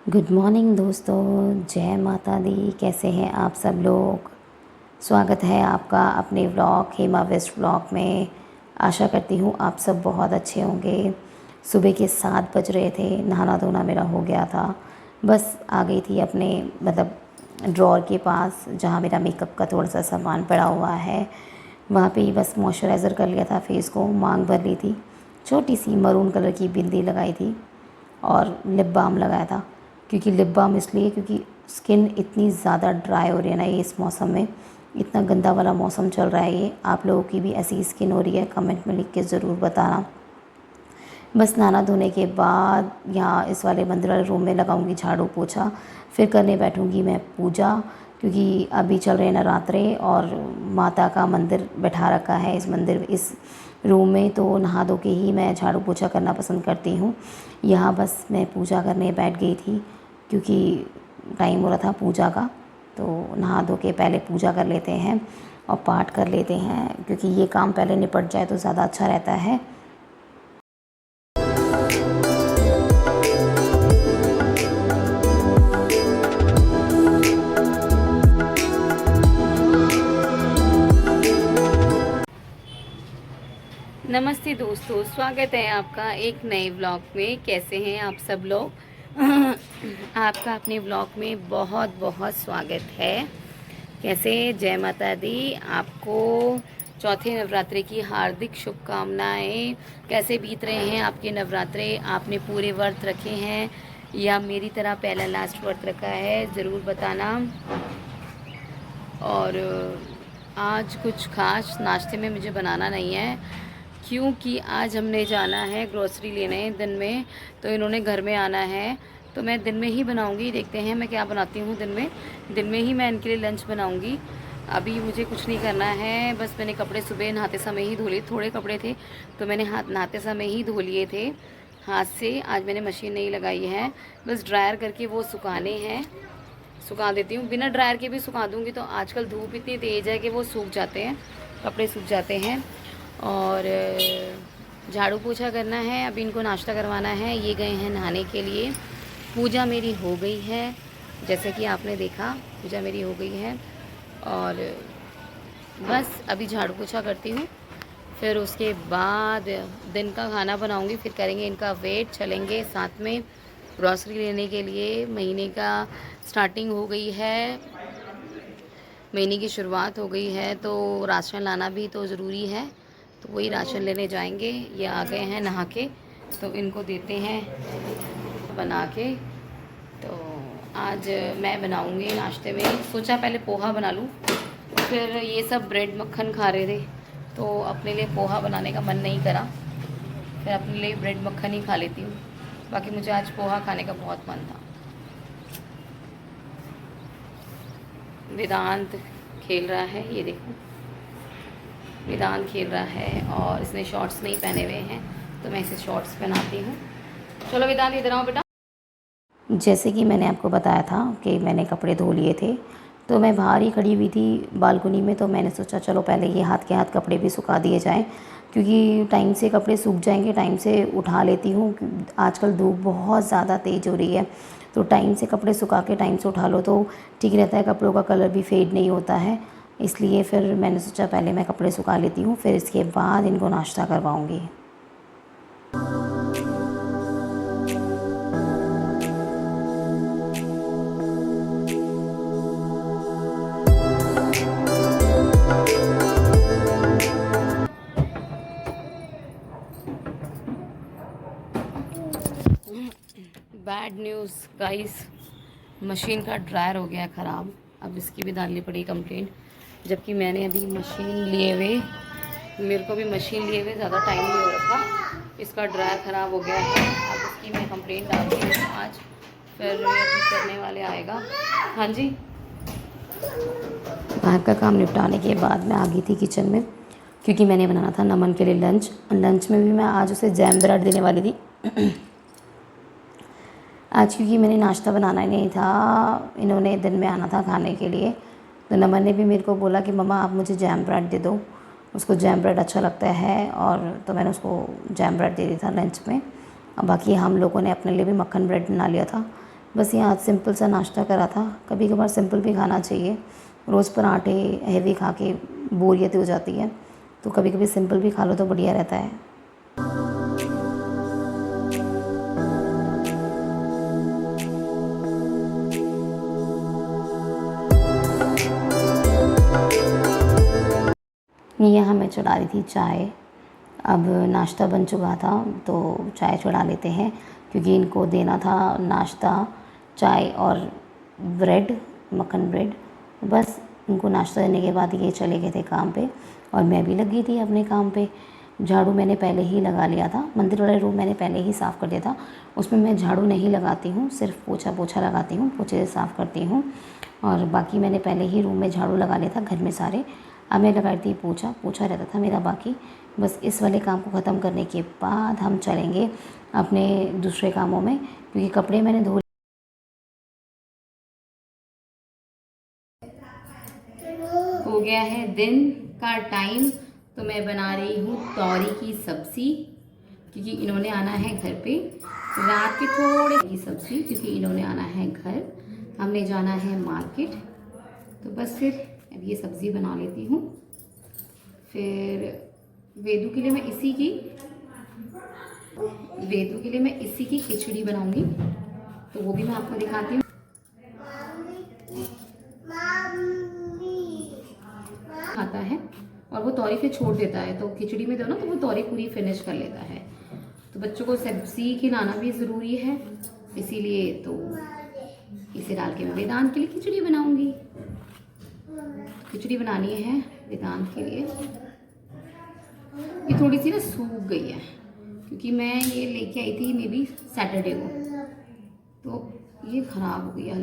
Good morning दोस्तों, जय माता दी। कैसे हैं आप सब लोग। स्वागत है आपका अपने व्लॉग हेमा वेस्ट व्लॉग में। आशा करती हूँ आप सब बहुत अच्छे होंगे। सुबह के 7 बज रहे थे, नहाना धोना मेरा हो गया था। बस आ गई थी अपने ड्रॉर के पास जहाँ मेरा मेकअप का थोड़ा सा सामान पड़ा हुआ है। वहाँ पे ही बस मॉइस्चराइज़र कर लिया था फेस को, मांग भर ली थी, छोटी सी मरून कलर की बिंदी लगाई थी और लिप बाम लगाया था। क्योंकि लिप बाम इसलिए क्योंकि स्किन इतनी ज़्यादा ड्राई हो रही है ना ये इस मौसम में। इतना गंदा वाला मौसम चल रहा है ये। आप लोगों की भी ऐसी स्किन हो रही है, कमेंट में लिख के ज़रूर बताना। बस नहाना धोने के बाद यहाँ इस वाले मंदिर वाले रूम में लगाऊंगी झाड़ू पोछा, फिर करने बैठूंगी मैं पूजा। क्योंकि अभी चल रहे नवरात्रे और माता का मंदिर बैठा रखा है इस रूम में, तो नहा धो के ही मैं झाड़ू पोछा करना पसंद करती हूँ। यहाँ बस मैं पूजा करने बैठ गई थी क्योंकि टाइम हो रहा था पूजा का। तो नहा धो के पहले पूजा कर लेते हैं और पाठ कर लेते हैं, क्योंकि ये काम पहले निपट जाए तो ज़्यादा अच्छा रहता है। नमस्ते दोस्तों, स्वागत है आपका एक नए व्लॉग में। कैसे हैं आप सब लोग। आपका अपने व्लॉग में बहुत बहुत स्वागत है। कैसे, जय माता दी। आपको चौथे नवरात्रे की हार्दिक शुभकामनाएं। कैसे बीत रहे हैं आपके नवरात्रे। आपने पूरे व्रत रखे हैं या मेरी तरह पहला लास्ट व्रत रखा है, ज़रूर बताना। और आज कुछ खास नाश्ते में मुझे बनाना नहीं है, क्योंकि आज हमने जाना है ग्रोसरी लेने दिन में। तो इन्होंने घर में आना है, तो मैं दिन में ही बनाऊंगी। देखते हैं मैं क्या बनाती हूँ दिन में ही मैं इनके लिए लंच बनाऊंगी। अभी मुझे कुछ नहीं करना है। बस मैंने कपड़े सुबह नहाते समय ही धो लिए, थोड़े कपड़े थे तो मैंने नहाते समय ही धो लिए थे हाथ से। आज मैंने मशीन नहीं लगाई है, बस ड्रायर करके वो सुखाने हैं, सुखा देती हूँ। बिना ड्रायर के भी सुखा दूँगी तो आजकल धूप इतनी तेज़ है कि वो सूख जाते हैं, कपड़े सूख जाते हैं। और झाड़ू पोछा करना है, अभी इनको नाश्ता करवाना है। ये गए हैं नहाने के लिए। पूजा मेरी हो गई है, जैसे कि आपने देखा पूजा मेरी हो गई है। और बस अभी झाड़ू पोछा करती हूँ, फिर उसके बाद दिन का खाना बनाऊँगी। फिर करेंगे इनका वेट, चलेंगे साथ में ग्रॉसरी लेने के लिए। महीने का स्टार्टिंग हो गई है, महीने की शुरुआत हो गई है, तो राशन लाना भी तो ज़रूरी है। तो वही राशन लेने जाएंगे। ये आ गए हैं नहा के, तो इनको देते हैं बना के। तो आज मैं बनाऊंगी नाश्ते में, सोचा पहले पोहा बना लूँ, फिर ये सब ब्रेड मक्खन खा रहे थे तो अपने लिए पोहा बनाने का मन नहीं करा, फिर अपने लिए ब्रेड मक्खन ही खा लेती हूँ। बाकी मुझे आज पोहा खाने का बहुत मन था। वेदांत खेल रहा है, ये देखो वेदांत खेल रहा है और इसने शॉर्ट्स नहीं पहने हुए हैं, तो मैं इसे शॉर्ट्स पहनाती हूँ। चलो वेदांत इधर आओ बेटा। जैसे कि मैंने आपको बताया था कि मैंने कपड़े धो लिए थे, तो मैं बाहर ही खड़ी हुई थी बालकनी में। तो मैंने सोचा चलो पहले ये हाथ के हाथ कपड़े भी सुखा दिए जाएं, क्योंकि टाइम से कपड़े सूख जाएंगे, टाइम से उठा लेती हूँ। आजकल धूप बहुत ज़्यादा तेज़ हो रही है, तो टाइम से कपड़े सुखा के टाइम से उठा लो तो ठीक रहता है, कपड़ों का कलर भी फेड नहीं होता है। इसलिए फिर मैंने सोचा पहले मैं कपड़े सुखा लेती हूँ, फिर इसके बाद इनको नाश्ता करवाऊँगी। बैड न्यूज़ गाइस, मशीन का ड्रायर हो गया ख़राब। अब इसकी भी डालनी पड़ी कंप्लेंट, जबकि मैंने अभी मशीन लिए हुए, मेरे को भी मशीन लिए हुए ज़्यादा टाइम नहीं हो रखा। इसका ड्रायर ख़राब हो गया है, अब इसकी मैं कंप्लेंट डालती हूँ आज, फिर ठीक करने वाले आएगा। हाँ जी, बाहर का काम निपटाने के बाद मैं आ गई थी किचन में, क्योंकि मैंने बनाना था नमन के लिए लंच। लंच में भी मैं आज उसे जैम ब्रेड देने वाली थी। आज क्योंकि मैंने नाश्ता बनाना ही नहीं था, इन्होंने दिन में आना था खाने के लिए, तो नमन ने भी मेरे को बोला कि मम्मा आप मुझे जैम ब्रेड दे दो, उसको जैम ब्रेड अच्छा लगता है। और तो मैंने उसको जैम ब्रेड दे दिया था लंच में। और बाकी हम लोगों ने अपने लिए भी मक्खन ब्रेड बना लिया था। बस ये आज सिंपल सा नाश्ता करा था। कभी कभार सिंपल भी खाना चाहिए, रोज़ पराठे हैवी खा के बोरियत हो जाती है, तो कभी कभी सिंपल भी खा लो तो बढ़िया रहता है। यहाँ मैं चढ़ा रही थी चाय। अब नाश्ता बन चुका था तो चाय चढ़ा लेते हैं, क्योंकि इनको देना था नाश्ता, चाय और ब्रेड, मक्खन ब्रेड। बस इनको नाश्ता देने के बाद ये चले गए थे काम पे और मैं भी लगी थी अपने काम पे। झाड़ू मैंने पहले ही लगा लिया था, मंदिर वाला रूम मैंने पहले ही साफ़ कर दिया था। उसमें मैं झाड़ू नहीं लगाती हूँ, सिर्फ पोछा लगाती हूँ, पोछे से साफ़ करती हूँ। और बाकी मैंने पहले ही रूम में झाड़ू लगा लिया था घर में सारे। अब मैं लगाई थी पोछा रहता था मेरा बाकी। बस इस वाले काम को ख़त्म करने के बाद हम चलेंगे अपने दूसरे कामों में, क्योंकि कपड़े मैंने धो। हो गया है दिन का टाइम, तो मैं बना रही हूँ तौरी की सब्ज़ी, क्योंकि इन्होंने आना है घर पे। रात के थोड़े की सब्ज़ी, क्योंकि इन्होंने आना है घर, हमने जाना है मार्केट। तो बस फिर अब ये सब्ज़ी बना लेती हूँ। फिर वेदू के लिए मैं इसी की खिचड़ी बनाऊंगी, तो वो भी मैं आपको दिखाती हूँ। खाता है और वो तौरी फिर छोड़ देता है, तो खिचड़ी में दो ना तो वो तौरी पूरी फिनिश कर लेता है। तो बच्चों को सब्जी खिलाना भी ज़रूरी है, इसीलिए तो इसे डाल के मैं वेदांत के लिए खिचड़ी बनाऊंगी। खिचड़ी बनानी है वेदांत के लिए। ये थोड़ी सी ना सूख गई है, क्योंकि मैं ये लेके आई थी मे बी सैटरडे को, तो ये ख़राब हो गई है।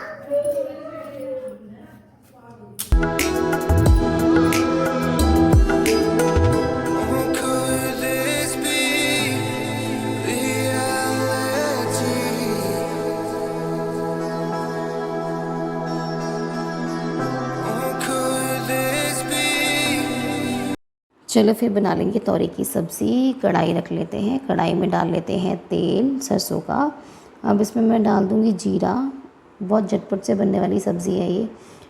चलो फिर बना लेंगे तौरी की सब्ज़ी। कढ़ाई रख लेते हैं, कढ़ाई में डाल लेते हैं तेल सरसों का। अब इसमें मैं डाल दूँगी जीरा। बहुत झटपट से बनने वाली सब्ज़ी है ये,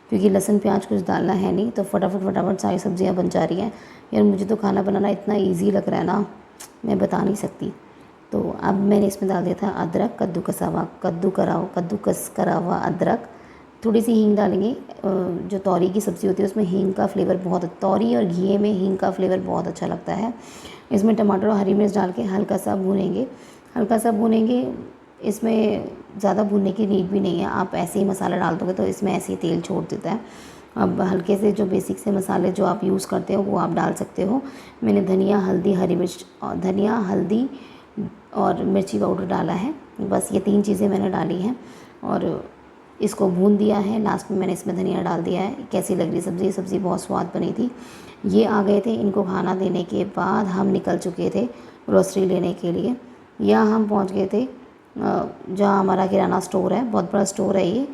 क्योंकि लहसुन प्याज कुछ डालना है नहीं, तो फटाफट सारी सब्ज़ियाँ बन जा रही हैं। यार मुझे तो खाना बनाना इतना ईजी लग रहा है ना, मैं बता नहीं सकती। तो अब मैंने इसमें डाल दिया था अदरक, कद्दूकस करा हुआ अदरक। थोड़ी सी हींग डालेंगे। जो तौरी की सब्ज़ी होती है उसमें हींग का फ्लेवर बहुत, तौरी और घी में हींग का फ्लेवर बहुत अच्छा लगता है। इसमें टमाटर और हरी मिर्च डाल के हल्का सा भूनेंगे। इसमें ज़्यादा भूनने की नीड भी नहीं है, आप ऐसे ही मसाला डाल दोगे तो इसमें ऐसे ही तेल छोड़ देता है। अब हल्के से जो बेसिक से मसाले जो आप यूज़ करते हो वो आप डाल सकते हो। मैंने धनिया, हल्दी और मिर्ची पाउडर डाला है। बस ये 3 चीज़ें मैंने डाली हैं और इसको भून दिया है। लास्ट में मैंने इसमें धनिया डाल दिया है। कैसी लग रही सब्ज़ी? सब्ज़ी बहुत स्वाद बनी थी। ये आ गए थे, इनको खाना देने के बाद हम निकल चुके थे ग्रोसरी लेने के लिए। यहाँ हम पहुँच गए थे जहाँ हमारा किराना स्टोर है, बहुत बड़ा स्टोर है ये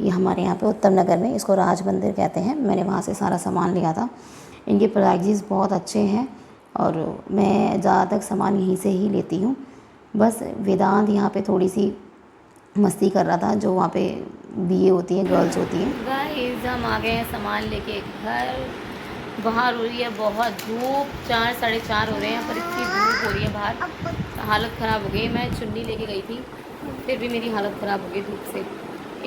हमारे यहाँ पे उत्तम नगर में, इसको राज मंदिर कहते हैं। मैंने वहाँ से सारा सामान लिया था। इनके प्राइजेज़ बहुत अच्छे हैं और मैं ज़्यादातर सामान यहीं से ही लेती हूँ। बस वेदांत यहाँ पे थोड़ी सी मस्ती कर रहा था, जो वहाँ पे बीए होती हैं, गर्ल्स होती हैं। गाइस हम आ गए हैं सामान लेके घर। बाहर हो रही है बहुत धूप, 4 साढ़े 4 हो रहे हैं, पर इतनी धूप हो रही है बाहर, हालत ख़राब हो गई। मैं चुन्नी लेके गई थी, फिर भी मेरी हालत ख़राब हो गई धूप से।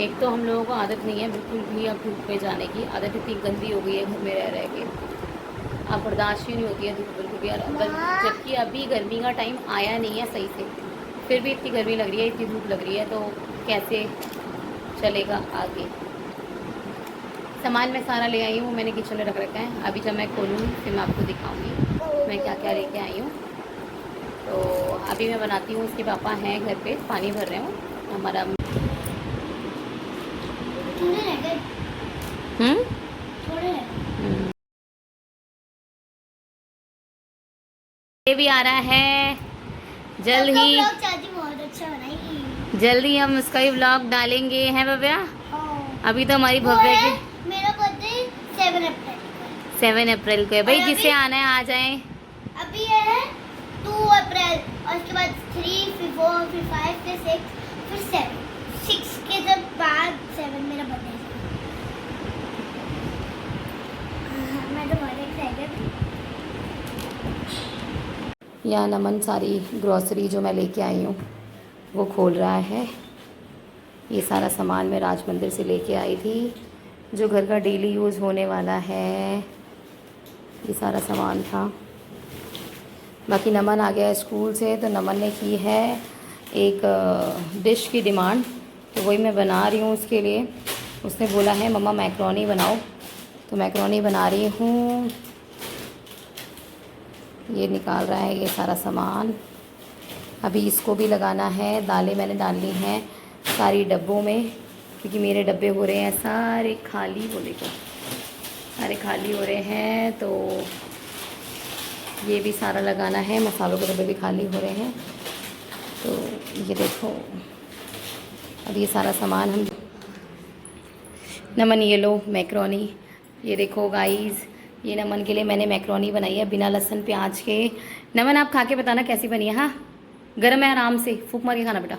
एक तो हम लोगों को आदत नहीं है बिल्कुल भी अब धूप में जाने की, आदत इतनी गंदी हो गई है घर में रह के, अब बर्दाश्त ही नहीं होती है धूप बिल्कुल भी। जबकि अभी गर्मी का टाइम आया नहीं है सही से, फिर भी इतनी गर्मी लग रही है, इतनी धूप लग रही है, तो कैसे चलेगा आगे। सामान मैं सारा ले आई हूँ, मैंने किचन में रख रखा है। अभी जब मैं खोलूँगी फिर मैं आपको दिखाऊँगी मैं क्या क्या लेके आई हूँ। तो अभी मैं बनाती हूँ, उसके पापा हैं घर पे, पानी भर रहे हूँ हमारा। ये भी आ रहा है जल्द ही, बहुत अच्छा बनाएगी। जल्दी हम उसका ही व्लॉग डालेंगे, हैं भव्या? अभी तो हमारी भव्या की मेरा बर्थडे 7 अप्रैल को है भाई, जिसे आना है आ जाए। अभी है 2 अप्रैल और उसके बाद 3 फिर 4 फिर 5 फिर 6 फिर 7 6 इसके जब बाद 7 मेरा बर्थडे है। मैं तो बहुत एक्साइटेड हूँ। यहाँ नमन सारी ग्रॉसरी जो मैं लेके आई हूँ वो खोल रहा है। ये सारा सामान मैं राज मंदिर से लेके आई थी, जो घर का डेली यूज़ होने वाला है। ये सारा सामान था। बाकी नमन आ गया स्कूल से, तो नमन ने की है एक डिश की डिमांड, तो वही मैं बना रही हूँ उसके लिए। उसने बोला है मम्मा मैक्रोनी बनाओ, तो मैक्रोनी बना रही हूँ। ये निकाल रहा है ये सारा सामान। अभी इसको भी लगाना है। दालें मैंने डालनी हैं सारी डब्बों में, क्योंकि मेरे डब्बे हो रहे हैं सारे खाली। वो देखो सारे खाली हो रहे हैं, तो ये भी सारा लगाना है। मसालों के डब्बे भी खाली हो रहे हैं, तो ये देखो अब ये सारा सामान हम। नमन ये लो मैक्रोनी। ये देखो गाइस, ये नमन के लिए मैंने मैक्रोनी बनाई है बिना लहसुन प्याज के। नमन आप खा के बताना कैसी बनी है। हाँ गर्म है, आराम से फूंक मार के खाना बेटा।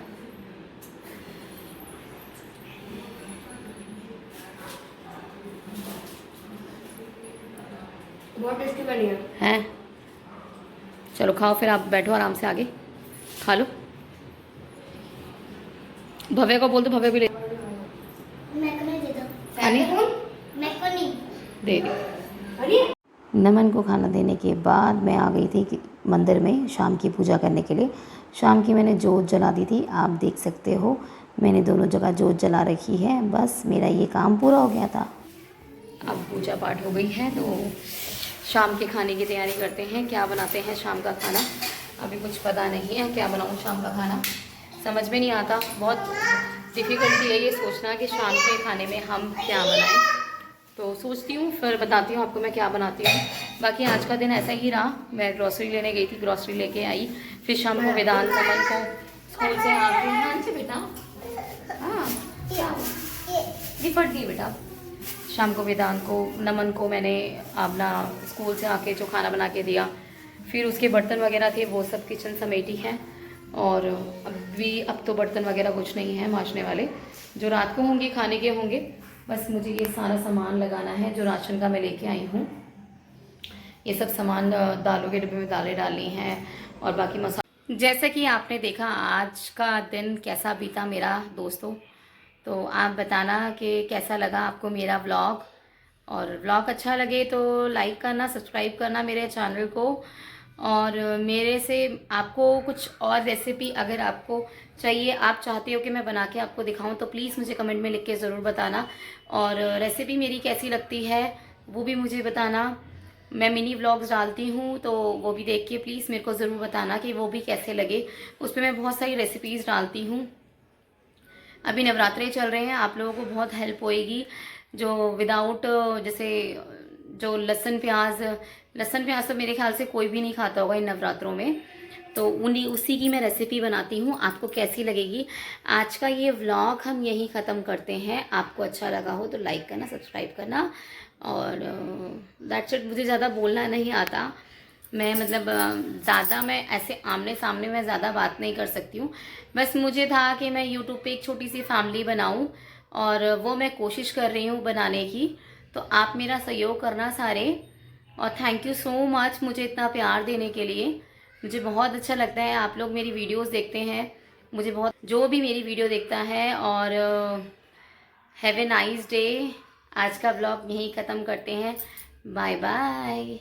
बहुत टेस्टी बनी है। हैं चलो खाओ, फिर आप बैठो आराम से, आगे खा लो। भव्य को बोल दो, भव्य भी ले मैक्रोनी दे दो। खानी मैक्रोनी दे दी। नमन को खाना देने के बाद मैं आ गई थी कि मंदिर में शाम की पूजा करने के लिए। शाम की मैंने जोत जला दी थी, आप देख सकते हो मैंने दोनों जगह जोत जला रखी है। बस मेरा ये काम पूरा हो गया था। अब पूजा पाठ हो गई है, तो शाम के खाने की तैयारी करते हैं। क्या बनाते हैं शाम का खाना, अभी कुछ पता नहीं है क्या बनाऊँ शाम का खाना, समझ में नहीं आता। बहुत डिफ़िकल्टी है ये सोचना कि शाम के खाने में हम क्या बनाएं। तो सोचती हूँ फिर बताती हूँ आपको मैं क्या बनाती हूँ। बाकी आज का दिन ऐसा ही रहा। मैं ग्रॉसरी लेने गई थी, ग्रॉसरी लेके आई। फिर शाम को वेदांत नमन को स्कूल से आके, हाँ जी बेटा, हाँ ये फट गई बेटा। शाम को वेदांत को नमन को मैंने अपना स्कूल से आके जो खाना बना के दिया। फिर उसके बर्तन वगैरह थे वो सब किचन समेटी हैं। और अब तो बर्तन वगैरह कुछ नहीं है मांजने वाले, जो रात को होंगे खाने के होंगे। बस मुझे ये सारा सामान लगाना है जो राशन का मैं लेके आई हूँ। ये सब सामान दालों के डिब्बे में दालें डालनी हैं और बाकी मसाला। जैसा कि आपने देखा आज का दिन कैसा बीता मेरा दोस्तों, तो आप बताना कि कैसा लगा आपको मेरा व्लॉग। और व्लॉग अच्छा लगे तो लाइक करना, सब्सक्राइब करना मेरे चैनल को। और मेरे से आपको कुछ और रेसिपी अगर आपको चाहिए, आप चाहते हो कि मैं बना के आपको दिखाऊं, तो प्लीज़ मुझे कमेंट में लिख के ज़रूर बताना। और रेसिपी मेरी कैसी लगती है वो भी मुझे बताना। मैं मिनी व्लॉग्स डालती हूँ, तो वो भी देख के प्लीज़ मेरे को ज़रूर बताना कि वो भी कैसे लगे। उस पर मैं बहुत सारी रेसिपीज़ डालती हूँ। अभी नवरात्रे चल रहे हैं, आप लोगों को बहुत हेल्प होएगी। जो विदाउट जैसे जो लहसुन प्याज तो मेरे ख्याल से कोई भी नहीं खाता होगा इन नवरात्रों में, तो उसी की मैं रेसिपी बनाती हूँ। आपको कैसी लगेगी। आज का ये व्लॉग हम यहीं ख़त्म करते हैं। आपको अच्छा लगा हो तो लाइक करना, सब्सक्राइब करना, और दैट्स इट। मुझे ज़्यादा बोलना नहीं आता, मैं मतलब ज़्यादा मैं ऐसे आमने सामने में ज़्यादा बात नहीं कर सकती हूँ। बस मुझे था कि मैं यूट्यूब पे एक छोटी सी फैमिली बनाऊँ, और वो मैं कोशिश कर रही हूँ बनाने की। तो आप मेरा सहयोग करना सारे, और थैंक यू सो मच मुझे इतना प्यार देने के लिए। मुझे बहुत अच्छा लगता है आप लोग मेरी वीडियोस देखते हैं, मुझे बहुत, जो भी मेरी वीडियो देखता है। और हैव ए नाइस डे। आज का व्लॉग यहीं ख़त्म करते हैं। Bye bye.